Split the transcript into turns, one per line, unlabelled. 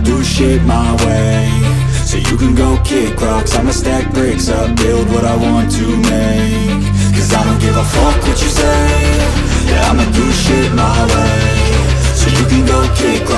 do shit my way. So you can go kick rocks, I'ma stack bricks up, build what I want to make. Cause I don't give a fuck what you say, yeah, I'ma do shit my way. So you can go kick rocks,